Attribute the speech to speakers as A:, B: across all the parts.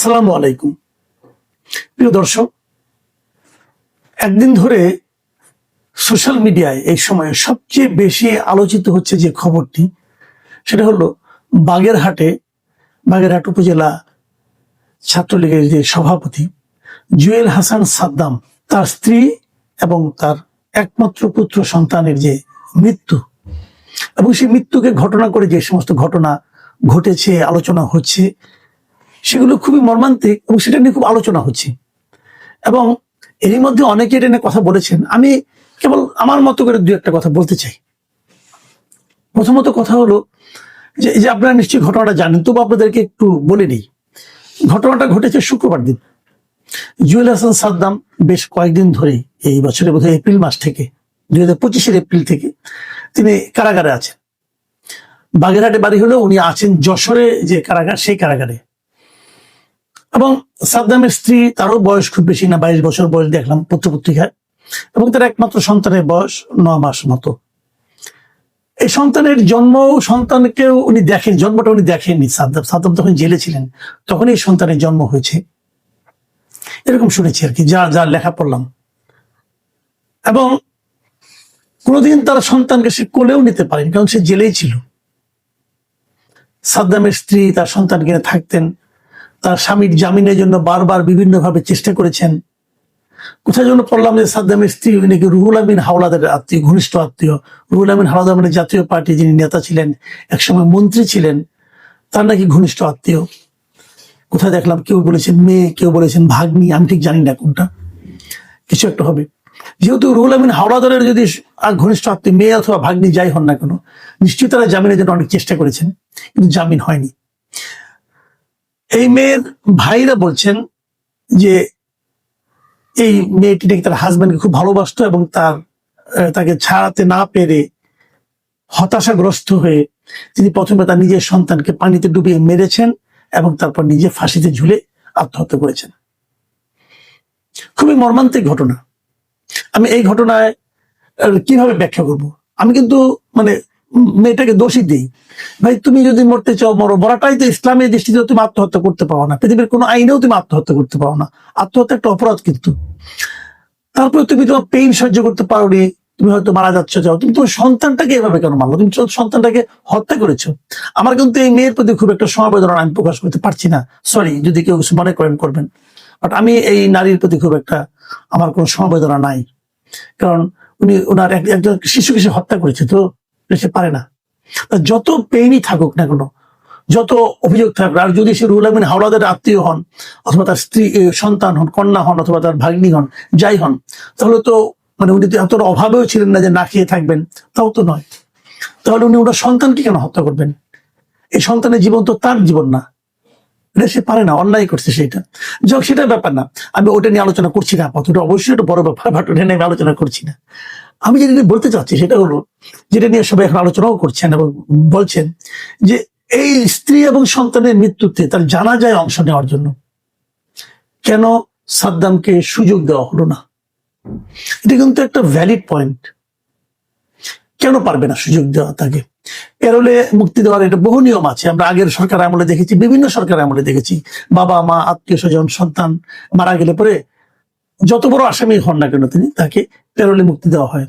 A: আসসালামু আলাইকুম। প্রিয় দর্শক, একদিন ধরে সোশ্যাল মিডিয়ায় এই সময়ে সবচেয়ে বেশি আলোচিত হচ্ছে যে খবরটি, সেটা হলো বাগেরহাট উপজেলা ছাত্রলীগের যে সভাপতি জুয়েল হাসান সাদ্দাম, তার স্ত্রী এবং তার একমাত্র পুত্র সন্তানের যে মৃত্যু, এবং সেই মৃত্যুকে ঘটনা করে যে সমস্ত ঘটনা ঘটেছে, আলোচনা হচ্ছে, সেগুলো খুবই মর্মান্তিক এবং সেটা নিয়ে খুব আলোচনা হচ্ছে। এবং এরই মধ্যে অনেকে এটা নিয়ে কথা বলেছেন। আমি কেবল আমার মতো করে দু একটা কথা বলতে চাই। প্রথমত কথা হলো যে আপনারা নিশ্চয়ই ঘটনাটা জানেন, তবু আপনাদেরকে একটু বলে নিই। ঘটনাটা ঘটেছে শুক্রবার দিন। জুয়েল হাসান সাদ্দাম বেশ কয়েকদিন ধরে, এই বছরের বোধহয় এপ্রিল মাস থেকে, 2025 এপ্রিল থেকে তিনি কারাগারে আছেন। বাগেরহাটে বাড়ি হলেও উনি আছেন যশোরে যে কারাগার, সেই কারাগারে। এবং সাদ্দামের স্ত্রী, তারও বয়স খুব বেশি না, 22 বছর বয়স দেখলাম পত্রপত্রিকায়, এবং তার একমাত্র সন্তানের বয়স 9 মাস মতো। এই সন্তানের সন্তানকেও উনি দেখেন, জন্মটা উনি দেখেননি। সাদ্দাম তখন জেলে ছিলেন, তখন এই সন্তানের জন্ম হয়েছে, এরকম শুনেছি আর কি, যা লেখা পড়লাম। এবং কোনোদিন তার সন্তানকে সে কোলেও নিতে পারেনি, কারণ সে জেলেই ছিল। সাদ্দামের স্ত্রী তার সন্তানকে নিয়ে থাকতেন। তার স্বামীর জামিনের জন্য বারবার বিভিন্নভাবে চেষ্টা করেছেন। কোথায় জন্য পড়লাম যে সাদ্দামের স্ত্রী নাকি রুহুল আমিন হাওলাদারের আত্মীয়, ঘনিষ্ঠ আত্মীয়। রুহুল আমিন হাওলাদার মানে জাতীয় পার্টি যিনি নেতা ছিলেন, একসময় মন্ত্রী ছিলেন, তার নাকি ঘনিষ্ঠ আত্মীয়। কোথায় দেখলাম কেউ বলেছেন মেয়ে, কেউ বলেছেন ভাগ্নি, আমি ঠিক জানি না কোনটা, কিছু একটা হবে। যেহেতু রুহুল আমিন হাওলাদারের যদি ঘনিষ্ঠ আত্মীয়, মেয়ে অথবা ভাগ্নি যাই হন না কেন, নিশ্চয়ই তারা জামিনের জন্য অনেক চেষ্টা করেছেন, কিন্তু জামিন হয়নি। এই মেয়ের ভাইরা বলছেন যে এই মেয়েটি নাকি তার হাজব্যান্ডকে খুব ভালোবাসতো, এবং তাকে ছাড়াতে না পেরে হতাশাগ্রস্ত হয়ে তিনি প্রথমে তার নিজের সন্তানকে পানিতে ডুবিয়ে মেরেছেন এবং তারপর নিজে ফাঁসিতে ঝুলে আত্মহত্যা করেছেন। খুবই মর্মান্তিক ঘটনা। আমি এই ঘটনায় কিভাবে ব্যাখ্যা করব? আমি কিন্তু মেয়েটাকে দোষী দিই, ভাই তুমি যদি মরতে চাও মরো, মরাটাই তো ইসলামের দৃষ্টিতে তুমি আত্মহত্যা করতে পারো না, পৃথিবীর কোনো আইনেও তুমি আত্মহত্যা করতে পারো না। আত্মহত্যা একটা অপরাধ, কিন্তু তারপরে তুমি তোমার পেইন সহ্য করতে পারোনি, তুমি হয়তো মারা যাচ্ছ, যাও, তুমি তোমার সন্তানটাকে এভাবে কেন মারলো? তুমি সন্তানটাকে হত্যা করেছো। আমার কিন্তু এই মেয়ের প্রতি খুব একটা সমবেদনা আমি প্রকাশ করতে পারছি না, সরি যদি কেউ কিছু মনে করেন করবেন, বাট আমি এই নারীর প্রতি খুব একটা আমার কোনো সমবেদনা নাই। কারণ ওনার একজন শিশুকে সে হত্যা করেছে, তো সে পারে না। যত পেইনই থাকুক না কেন, যত অভিযোগ থাকুক, আর যদি সে রুহুল আমিন হাওলাদারের আত্মীয় হন, অথবা তার স্ত্রী সন্তান হন, কন্যা হন, অথবা তার ভাগ্নি হন, যাই হন, তাহলে তো উনি তো এত অভাবেও ছিলেন না যে না খেয়ে থাকবেন, তাও তো নয়। তাহলে উনি ওনার সন্তানকে কেন হত্যা করবেন? এই সন্তানের জীবন তো তার জীবন না, এটা সে পারে না, অন্যায় করছে সেটা। যাক, সেটা ব্যাপার না, আমি ওটা নিয়ে আলোচনা করছি না আপাতত। অবশ্যই একটা বড় ব্যাপার, বাট ওটা নিয়ে আমি আলোচনা করছি না। আমি যেটা বলতে চাচ্ছি সেটা হলো, যেটা নিয়ে সবাই এখন আলোচনাও করছেন এবং বলছেন যে এই স্ত্রী এবং সন্তানের মৃত্যুতে তার জানাজায় অংশ নেওয়ার জন্য কেন সাদ্দামকে সুযোগ দেওয়া হলো না? এটা কিন্তু একটা ভ্যালিড পয়েন্ট। কেন পারবে না সুযোগ দেওয়া তাকে? প্যারোলে মুক্তি দেওয়ার এটা বহু নিয়ম আছে, আমরা আগের সরকার আমলে দেখেছি, বিভিন্ন সরকার আমলে দেখেছি। বাবা মা, আত্মীয় স্বজন, সন্তান মারা গেলে পরে যত বড় আসামি হন না কেন তিনি, তাকে প্যারোলে মুক্তি দেওয়া হয়।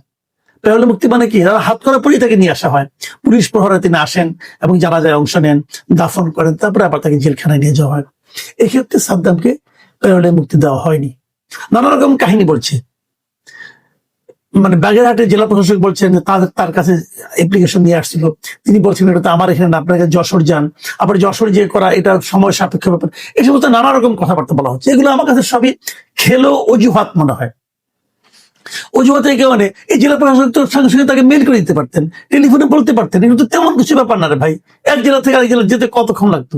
A: প্যারোলে মুক্তি মানে কি? হাত করার পরেই তাকে নিয়ে আসা হয়, পুলিশ প্রহরে তিনি আসেন এবং জানাজায় অংশ নেন, দাফন করেন, তারপরে আবার তাকে জেলখানায় নিয়ে যাওয়া হয়। এক্ষেত্রে সাদ্দামকে প্যারোলে মুক্তি দেওয়া হয়নি। নানা রকম কাহিনী বলছে। বাগেরহাটের জেলা প্রশাসক বলছেন তার কাছে অ্যাপ্লিকেশন নিয়ে আসছিল, তিনি বলছেন এটা তো আমার এখানে না, আপনাকে যশোর যান, আবার যশোর যে করা এটা সময় সাপেক্ষ ব্যাপার, এই সমস্ত নানা রকম কথাবার্তা বলা হচ্ছে। এগুলো আমার কাছে সবই খেলো অজুহাত মনে হয়। অজুহাতে এই জেলা প্রশাসক তো সঙ্গে সঙ্গে তাকে মেল করে দিতে পারতেন, টেলিফোনে বলতে পারতেন, কিন্তু তেমন কিছু ব্যাপার না রে ভাই। এক জেলা থেকে আরেক জেলা যেতে কতক্ষণ লাগতো?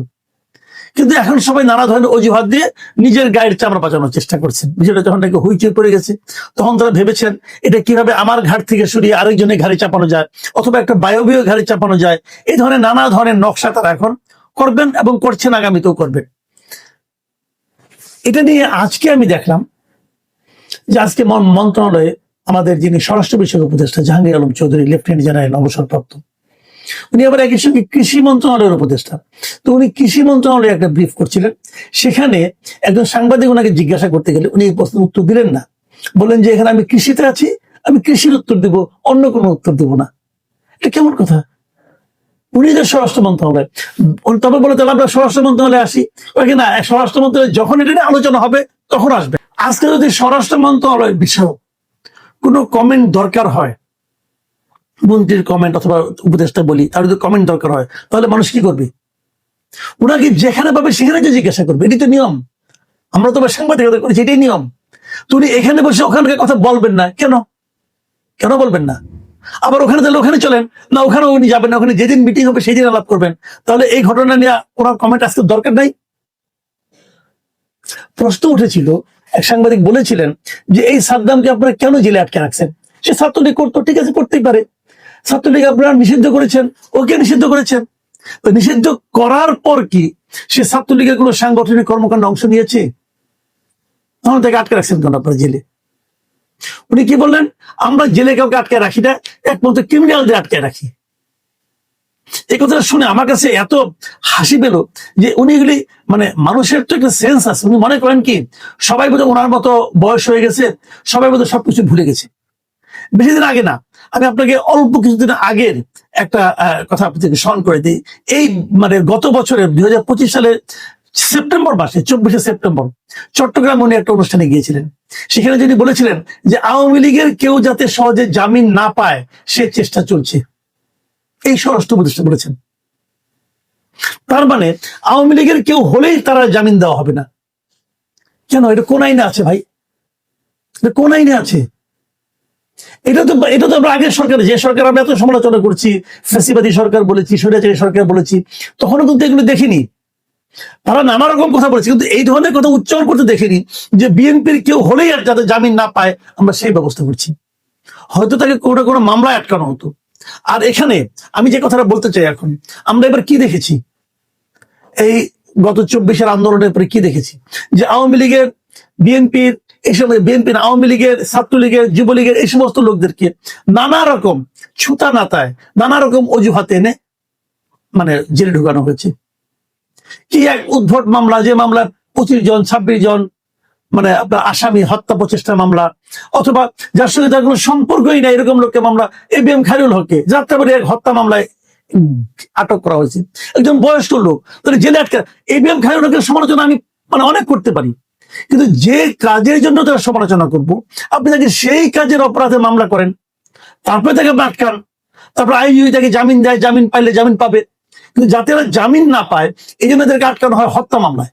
A: কিন্তু এখন সবাই নানা ধরনের অজুহাত দিয়ে নিজের গায়ের চামড়া বাঁচানোর চেষ্টা করছেন। বিষয়টা যখন নাকি হইচই পড়ে গেছে, তখন তারা ভেবেছেন এটা কিভাবে আমার ঘাট থেকে সরিয়ে আরেকজনের ঘাড়ে চাপানো যায়, অথবা একটা বায়বীয় ঘাড়ে চাপানো যায়। এই ধরনের নানা ধরনের নকশা তারা এখন করবেন এবং করছেন, আগামীতেও করবেন। এটা নিয়ে আজকে আমি দেখলাম যে আজকে মন্ত্রণালয়ে আমাদের যিনি স্বরাষ্ট্র বিষয়ক উপদেষ্টা জাহাঙ্গীর আলম চৌধুরী, লেফটেন্যান্ট জেনারেল অবসরপ্রাপ্ত, উনি আবার একই সঙ্গে কৃষি মন্ত্রণালয়ের উপদেষ্টা। তো উনি কৃষি মন্ত্রণালয়ে একটা ব্রিফ করছিলেন, সেখানে একজন সাংবাদিক ওনাকে জিজ্ঞাসা করতে গেলে উনি এই প্রশ্নের উত্তর দিলেন না, বললেন যে এখানে আমি কৃষিতে আছি, আমি কৃষির উত্তর দিব, অন্য কোনো উত্তর দিব না। এটা কেমন কথা? উনি যে স্বরাষ্ট্র মন্ত্রণালয়, তবে বলে তাহলে আমরা স্বরাষ্ট্র মন্ত্রণালয়ে আসি, ওই না স্বরাষ্ট্র মন্ত্রণালয় যখন এটা নিয়ে আলোচনা হবে তখন আসবে। আজকে যদি স্বরাষ্ট্র মন্ত্রণালয়ের বিষয় কোনো কমেন্ট দরকার হয়, মন্ত্রীর কমেন্ট অথবা উপদেষ্টা বলি, তার যদি কমেন্ট দরকার হয়, তাহলে মানুষ কি করবে? ওনাকে যেখানে পাবে সেখানে যে জিজ্ঞাসা করবে, এটি তো নিয়ম। আমরা তো সাংবাদিকতা করেছি, এটাই নিয়ম। তুমি এখানে বসে ওখানকার কথা বলবেন না কেন? কেন বলবেন না? আবার ওখানে তাহলে ওখানে চলেন না, ওখানে উনি যাবেন না, ওখানে যেদিন মিটিং হবে সেই দিন আলাপ করবেন। তাহলে এই ঘটনা নিয়ে ওনার কমেন্ট আসতে দরকার নাই। প্রশ্ন উঠেছিল, এক সাংবাদিক বলেছিলেন যে এই সাদ্দামকে আপনারা কেন জেলে আটকে রাখছেন? সে ছাত্রলীগ করতো, ঠিক আছে, করতেই পারে। ছাত্রলীগ আপনারা নিষিদ্ধ করেছেন, ওকে নিষিদ্ধ করেছেন। তো নিষিদ্ধ করার পর কি সে ছাত্রলীগের কোনো সাংগঠনিক কর্মকাণ্ডে অংশ নিয়েছে? তখন তাকে আটকে রাখছেন কেন আপনারা জেলে? উনি কি বললেন? আমরা জেলে কাউকে আটকে রাখি না, একমাত্র ক্রিমিনালদের আটকে রাখি। এই কথাটা শুনে আমার কাছে এত হাসি পেল যে উনি এগুলি মানে মানুষের তো একটা সেন্স আছে। উনি মনে করেন কি সবাই বোধহয় ওনার মতো বয়স হয়ে গেছে, সবাই বোধহয় সবকিছু ভুলে গেছে। বেশি দিন আগে না, আমি আপনাকে অল্প কিছুদিন আগের একটা কথা আপনাকে স্মরণ করে দিই। এই মানে গত বছরের 2025 সালের সেপ্টেম্বর মাসে 24শে সেপ্টেম্বর চট্টগ্রাম উনি একটা অনুষ্ঠানে গিয়েছিলেন। সেখানে যিনি বলেছিলেন যে আওয়ামী লীগের কেউ যাতে সহজে জামিন না পায় সে চেষ্টা চলছে, এই স্বরাষ্ট্র উপদেষ্টা বলেছেন। তার মানে আওয়ামী লীগের কেউ হলেই তারা জামিন দেওয়া হবে না। কেন? এটা কোন আইনে আছে ভাই? এটা কোন আইনে আছে? এটা তো আমরা আগের সরকারে, যে সরকার আমরা এত সমালোচনা করছি, ফ্যাসিবাদী সরকার বলেছি, স্বৈরাচারী সরকার বলেছি, তখনও কিন্তু এগুলো দেখিনি। তারা নানা রকম কথা বলেছে, কিন্তু এই ধরনের কথা উচ্চারণ করতে দেখিনি যে বিএনপির কেউ হলেই আর যাতে জামিন না পায় আমরা সেই ব্যবস্থা করছি। হয়তো তাকে কোনো মামলায় আটকানো হতো। আর এখানে আমি যে কথাটা বলতে চাই, এখন আমরা এবার কি দেখেছি, এই গত 24-এর আন্দোলনের পরে কি দেখেছি, যে আওয়ামী লীগের, বিএনপির, এই সময় বিএনপির, আওয়ামী লীগের, ছাত্রলীগের, যুবলীগের এই সমস্ত লোকদেরকে নানা রকম ছুতা নাতায়, নানা রকম অজুহাতে এনে মানে জেলে ঢুকানো হয়েছে। কি এক উদ্ভট মামলা, যে মামলা 25 জন 26 জন মানে আপনার আসামি, হত্যা প্রচেষ্টা মামলা, অথবা যার সঙ্গে তার কোনো সম্পর্কই নাই এরকম লোককে মামলা, ABM খায়রুল হককে যাত্রাবাড়ি এক হত্যা মামলায় আটক করা হয়েছে, একজন বয়স্ক লোক, তাহলে জেলে আটকা। ABM খায়রুল হকের সমালোচনা আমি মানে অনেক করতে পারি, কিন্তু যে কাজের জন্য তারা সমালোচনা করব, আপনি তাকে সেই কাজের অপরাধে মামলা করেন, তারপরে তাকে আটকান, তারপর আইনজীবী তাকে জামিন দেয়, জামিন পাইলে জামিন পাবে। কিন্তু যাতে এরা জামিন না পায় এই জন্য তাদেরকে আটকানো হয় হত্যা মামলায়,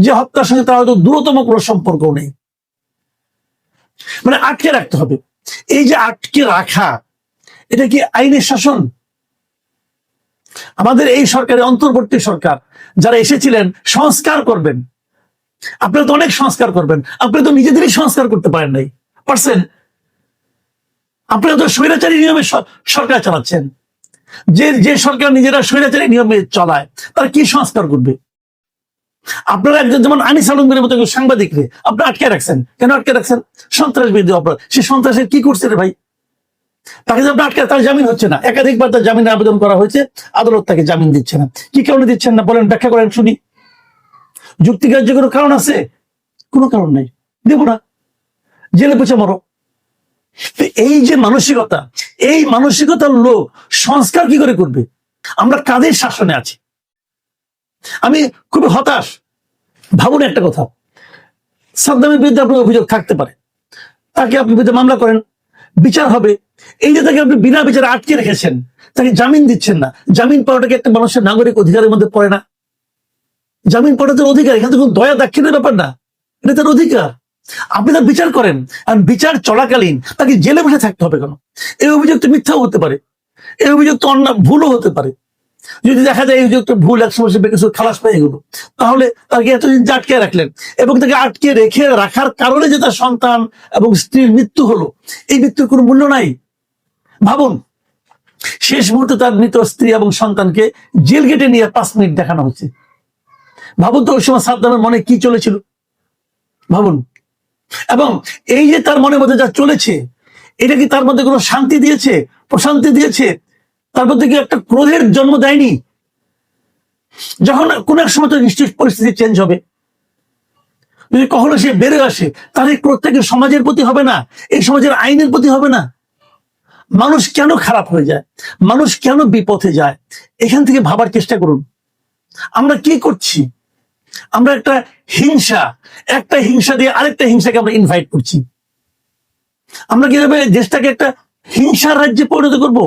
A: যে হত্যার সঙ্গে তার হয়তো দূরতম কোনো সম্পর্ক নেই। মানে আটকে রাখতে হবে। এই যে আটকে রাখা, এটা কি আইনের শাসন? আমাদের এই সরকারের অন্তর্বর্তী সরকার যারা এসেছিলেন সংস্কার করবেন, আপনারা তো অনেক সংস্কার করবেন, আপনি তো নিজেদেরই সংস্কার করতে পারেন নাই, পারছেন? আপনারা তো স্বৈরাচারী নিয়মে সরকার চালাচ্ছেন। যে সরকার নিজেরা স্বৈরাচারী নিয়মে চলায় তারা কি সংস্কার করবে? আপনারা একজন যেমন আনিস আলমগীরের মতো সাংবাদিক রে আপনি আটকে রাখছেন। কেন আটকে রাখছেন? সন্ত্রাস বিরোধী অপরাধ। সে সন্ত্রাসের কি করছে রে ভাই? তাকে যে আপনি আটকে, তার জামিন হচ্ছে না, একাধিকবার তার জামিনের আবেদন করা হয়েছে, আদালত তাকে জামিন দিচ্ছে না। কি কারণে দিচ্ছেন না বলেন, ব্যাখ্যা করেন শুনি। যুক্তিগ্রাহ্য কোনো কারণ আছে? কোনো কারণ নেই, দেব না, জেলে পচে মরো। এই যে মানসিকতা, এই মানসিকতার লোক সংস্কার কি করে করবে? আমরা কাদের শাসনে আছি? আমি খুবই হতাশ। ভাবুন একটা কথা, সাদ্দামের বিরুদ্ধে আপনার অভিযোগ থাকতে পারে, তাকে আপনি বিরুদ্ধে মামলা করেন, বিচার হবে। এই যে তাকে আপনি বিনা বিচারে আটকে রেখেছেন, তাকে জামিন দিচ্ছেন না, জামিন পাওয়াটাকে একটা মানুষের নাগরিক অধিকারের মধ্যে পড়ে না? জামিন পাওয়াটা তার অধিকার, এখানে তো কোনো দয়া দাক্ষিণের ব্যাপার না, এটা তার অধিকার। আপনি তার বিচার করেন, আর বিচার চলাকালীন তাকে জেলে বসে থাকতে হবে কেন? এই অভিযোগ তো মিথ্যাও হতে পারে, এই অভিযোগ তো অন্য ভুলও হতে পারে। যদি দেখা যায় এই অভিযোগটা ভুল, একসময় সে কিছু খালাস পেয়ে গেল, তাহলে তাকে এতদিন আটকে রাখলেন, এবং তাকে আটকে রেখে রাখার কারণে যে তার সন্তান এবং স্ত্রীর মৃত্যু হলো, এই মৃত্যুর কোনো মূল্য নাই। ভাবুন, শেষ মুহূর্তে তার মৃত স্ত্রী এবং সন্তানকে জেল গেটে নিয়ে 5 মিনিট দেখানো হচ্ছে। ভাবুন তো ওই সময় সাদ্দামের মনে কি চলেছিল, ভাবুন। এবং এই যে তার মনের মধ্যে যা চলেছে, এটা কি তার মধ্যে কোনো শান্তি দিয়েছে, প্রশান্তি দিয়েছে? তার মধ্যে কি একটা ক্রোধের জন্ম দেয়নি? যখন কোন এক সময় তো নিশ্চয়ই পরিস্থিতি চেঞ্জ হবে, যদি কখনো সে বেড়ে আসে, তাহলে ক্রোধ থেকে সমাজের প্রতি হবে না, এই সমাজের আইনের প্রতি হবে না। মানুষ কেন খারাপ হয়ে যায়, মানুষ কেন বিপথে যায়, এখান থেকে ভাবার চেষ্টা করুন। আমরা কি করছি? আমরা একটা হিংসা দিয়ে আরেকটা হিংসাকে আমরা ইনভাইট করছি। আমরা কিভাবে দেশটাকে একটা হিংসার রাজ্যে পরিণত করব,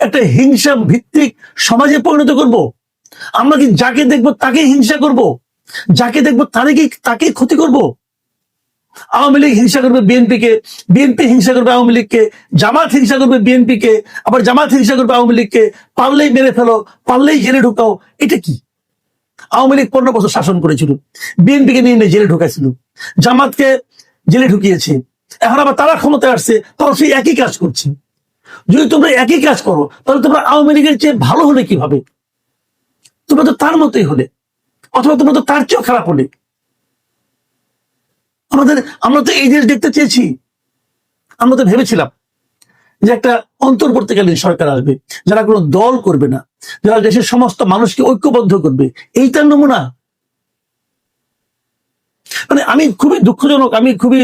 A: একটা হিংসা ভিত্তিক সমাজে পরিণত করব? আমরা কি যাকে দেখবো তাকে হিংসা করব, যাকে দেখবো তাকে ক্ষতি করব? আওয়ামী লীগ হিংসা করবে বিএনপিকে, বিএনপি হিংসা করবে আওয়ামী লীগকে, জামাত হিংসা করবে বিএনপিকে, আবার জামাত হিংসা করবে আওয়ামী লীগকে। পারলেই মেরে ফেলো, পারলেই জেলে ঢুকাও। এটা কি? আওয়ামী লীগ 15 বছর শাসন করেছিল, বিএনপিকে নিয়ে জেলে ঢুকাইছিল, জামাতকে জেলে ঢুকিয়েছে। এখন আবার তারা ক্ষমতায় আসছে, তখন সেই একই কাজ করছে। যদি তোমরা একই কাজ করো, তাহলে তোমরা আওয়ামী লীগের চেয়ে ভালো হলে কিভাবে? তোমরা তো তার মতোই হলে, অথবা তোমরা তো তার চেয়েও খারাপ হলে। আমরা তো এই দেশ দেখতে চেয়েছি। আমরা তো ভেবেছিলাম যে একটা অন্তর্বর্তীকালীন সরকার আসবে, যারা কোনো দল করবে না, যারা দেশের সমস্ত মানুষকে ঐক্যবদ্ধ করবে। এই তার নমুনা। মানে আমি খুবই দুঃখজনক, আমি খুবই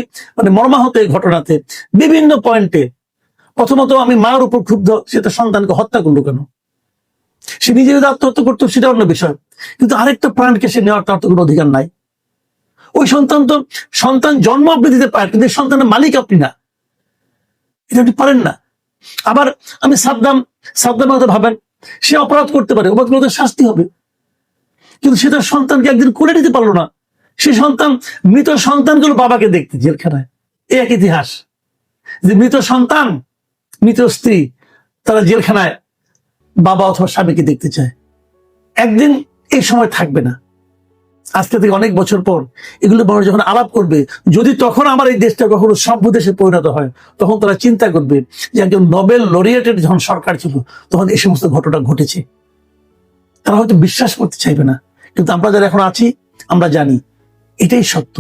A: মর্মাহত এই ঘটনাতে বিভিন্ন পয়েন্টে। প্রথমত আমি মায়ের উপর ক্ষুব্ধ, সে তার সন্তানকে হত্যা করলো কেন? সে নিজে যদি আত্মহত্যা করতো সেটা অন্য বিষয়, কিন্তু আরেকটা প্রাণকে সে নেওয়ার তার তো কোনো অধিকার নাই। ওই সন্তান জন্ম আপনি দিতে পারেন, কিন্তু সন্তানের মালিক আপনি না, এটা আপনি পারেন না। আবার আমি সাদ্দাম কথা ভাবেন, সে অপরাধ করতে পারে, অপরাধ করতে শাস্তি হবে, কিন্তু সে তার সন্তানকে একদিন কোলে নিতে পারলো না। সে মৃত সন্তানগুলো বাবাকে দেখতে জেলখানায়। এক ইতিহাস যে মৃত সন্তান, মৃত স্ত্রী, তারা জেলখানায় বাবা অথবা স্বামীকে দেখতে চায়। একদিন এই সময় থাকবে না। আজকে থেকে অনেক বছর পর এগুলো মানুষ যখন আলাপ করবে, যদি তখন আমার এই দেশটা কখনো সভ্য দেশে পরিণত হয়, তখন তারা চিন্তা করবে যে একজন নোবেল লরিয়েটের যখন সরকার ছিল, তখন এই সমস্ত ঘটনা ঘটেছে। তারা হয়তো বিশ্বাস করতে চাইবে না, কিন্তু আমরা যারা এখন আছি, আমরা জানি এটাই সত্য।